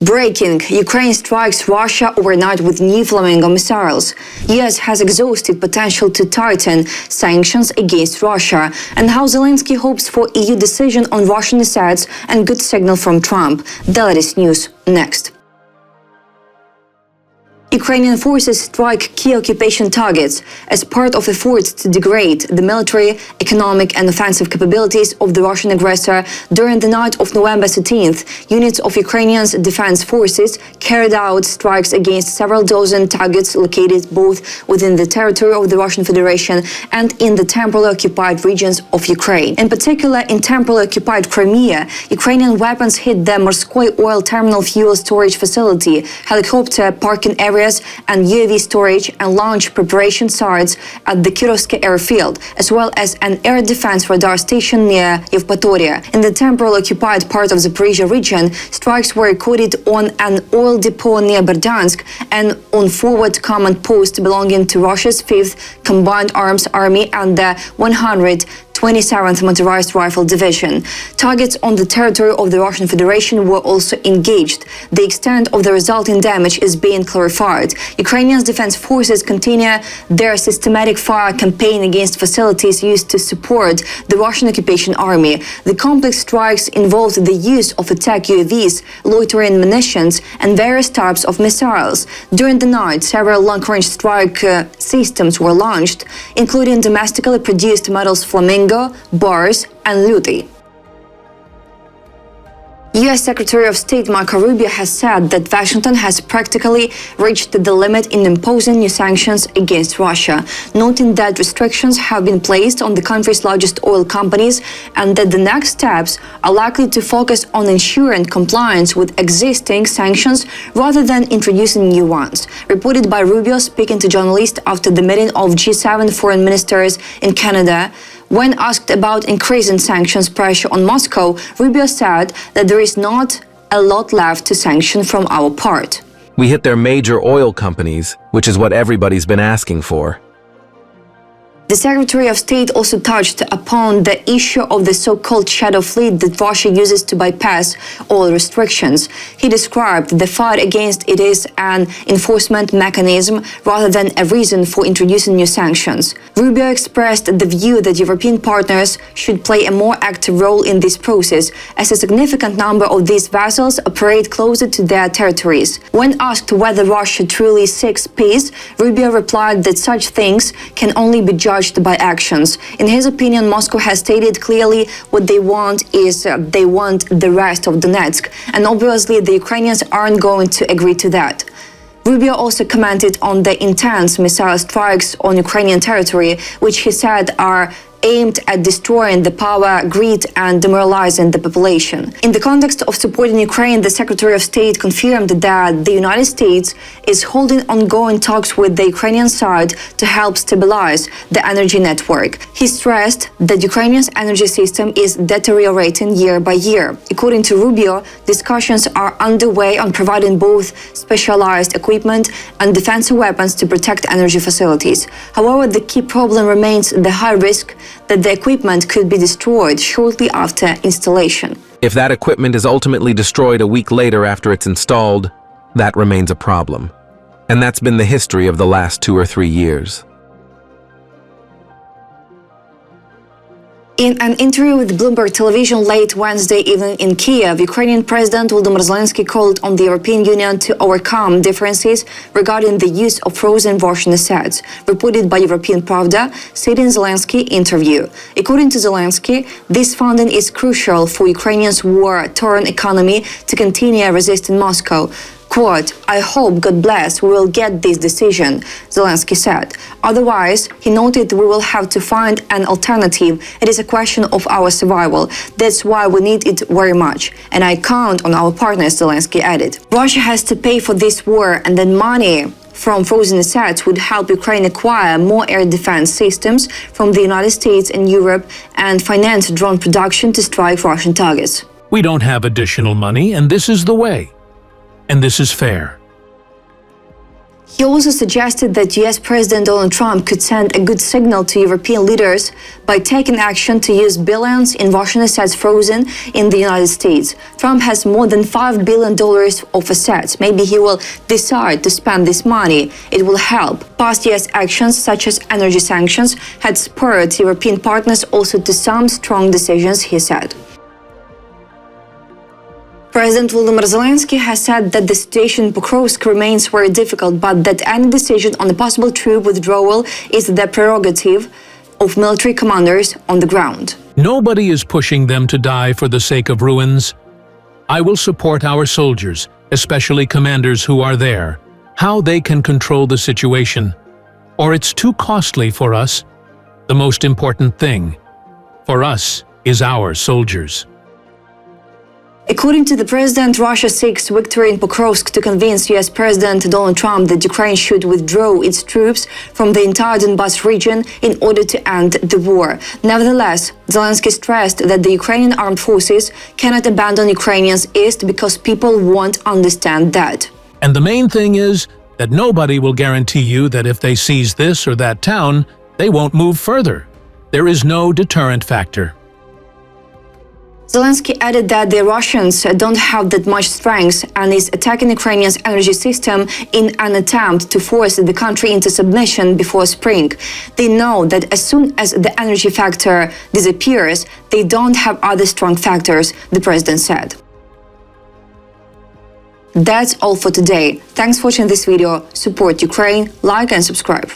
Breaking: Ukraine strikes Russia overnight with new Flamingo missiles. US has exhausted potential to tighten sanctions against Russia, and how Zelensky hopes for EU decision on Russian assets and good signal from Trump. The latest news next. Ukrainian forces strike key occupation targets as part of efforts to degrade the military, economic and offensive capabilities of the Russian aggressor. During the night of November 13th, units of Ukrainian defense forces carried out strikes against several dozen targets located both within the territory of the Russian Federation and in the temporarily occupied regions of Ukraine. In particular, in temporarily occupied Crimea, Ukrainian weapons hit the Morskoy oil terminal fuel storage facility, helicopter parking area and UAV storage and launch preparation sites at the Kirovsky airfield, as well as an air defense radar station near Yevpatoria. In the temporarily occupied part of Zaporizhia region, strikes were recorded on an oil depot near Berdyansk and on forward command post belonging to Russia's 5th Combined Arms Army and the 127th Motorized Rifle Division. Targets on the territory of the Russian Federation were also engaged. The extent of the resulting damage is being clarified. Ukrainian defense forces continue their systematic fire campaign against facilities used to support the Russian occupation army. The complex strikes involved the use of attack UAVs, loitering munitions, and various types of missiles. During the night, several long-range strike systems were launched, including domestically produced models Flamingo, Bars, and Luty. U.S. Secretary of State Marco Rubio has said that Washington has practically reached the limit in imposing new sanctions against Russia, noting that restrictions have been placed on the country's largest oil companies and that the next steps are likely to focus on ensuring compliance with existing sanctions rather than introducing new ones. Reported by Rubio speaking to journalists after the meeting of G7 foreign ministers in Canada. When asked about increasing sanctions pressure on Moscow, Rubio said that there is not a lot left to sanction from our part. We hit their major oil companies, which is what everybody's been asking for. The Secretary of State also touched upon the issue of the so-called shadow fleet that Russia uses to bypass oil restrictions. He described the fight against it as an enforcement mechanism rather than a reason for introducing new sanctions. Rubio expressed the view that European partners should play a more active role in this process, as a significant number of these vessels operate closer to their territories. When asked whether Russia truly seeks peace, Rubio replied that such things can only be judged by actions. In his opinion, Moscow has stated clearly what they want is they want the rest of Donetsk, and obviously the Ukrainians aren't going to agree to that. Rubio also commented on the intense missile strikes on Ukrainian territory, which he said are aimed at destroying the power grid and demoralizing the population. In the context of supporting Ukraine, the Secretary of State confirmed that the United States is holding ongoing talks with the Ukrainian side to help stabilize the energy network. He stressed that Ukrainian's energy system is deteriorating year by year. According to Rubio, discussions are underway on providing both specialized equipment and defensive weapons to protect energy facilities. However, the key problem remains the high risk that the equipment could be destroyed shortly after installation. If that equipment is ultimately destroyed a week later after it's installed, that remains a problem. And that's been the history of the last 2 or 3 years. In an interview with Bloomberg Television late Wednesday evening in Kiev, Ukrainian President Volodymyr Zelensky called on the European Union to overcome differences regarding the use of frozen Russian assets, reported by European Pravda, citing Zelensky's interview. According to Zelensky, this funding is crucial for Ukraine's war-torn economy to continue resisting Moscow. Quote, "I hope, God bless, we will get this decision," Zelensky said. Otherwise, he noted, we will have to find an alternative. It is a question of our survival. That's why we need it very much. And I count on our partners, Zelensky added. Russia has to pay for this war, and then money from frozen assets would help Ukraine acquire more air defense systems from the United States and Europe and finance drone production to strike Russian targets. We don't have additional money, and this is the way. And this is fair. He also suggested that US President Donald Trump could send a good signal to European leaders by taking action to use billions in Russian assets frozen in the United States. Trump has more than $5 billion of assets. Maybe he will decide to spend this money. It will help. Past US actions, such as energy sanctions, had spurred European partners also to some strong decisions, he said. President Volodymyr Zelensky has said that the situation in Pokrovsk remains very difficult, but that any decision on a possible troop withdrawal is the prerogative of military commanders on the ground. Nobody is pushing them to die for the sake of ruins. I will support our soldiers, especially commanders who are there, how they can control the situation. Or it's too costly for us. The most important thing for us is our soldiers. According to the president, Russia seeks victory in Pokrovsk to convince US President Donald Trump that Ukraine should withdraw its troops from the entire Donbas region in order to end the war. Nevertheless, Zelensky stressed that the Ukrainian armed forces cannot abandon Ukrainians east because people won't understand that. And the main thing is that nobody will guarantee you that if they seize this or that town, they won't move further. There is no deterrent factor. Zelensky added that the Russians don't have that much strength and is attacking Ukraine's energy system in an attempt to force the country into submission before spring. They know that as soon as the energy factor disappears, they don't have other strong factors, the president said. That's all for today. Thanks for watching this video. Support Ukraine, like and subscribe.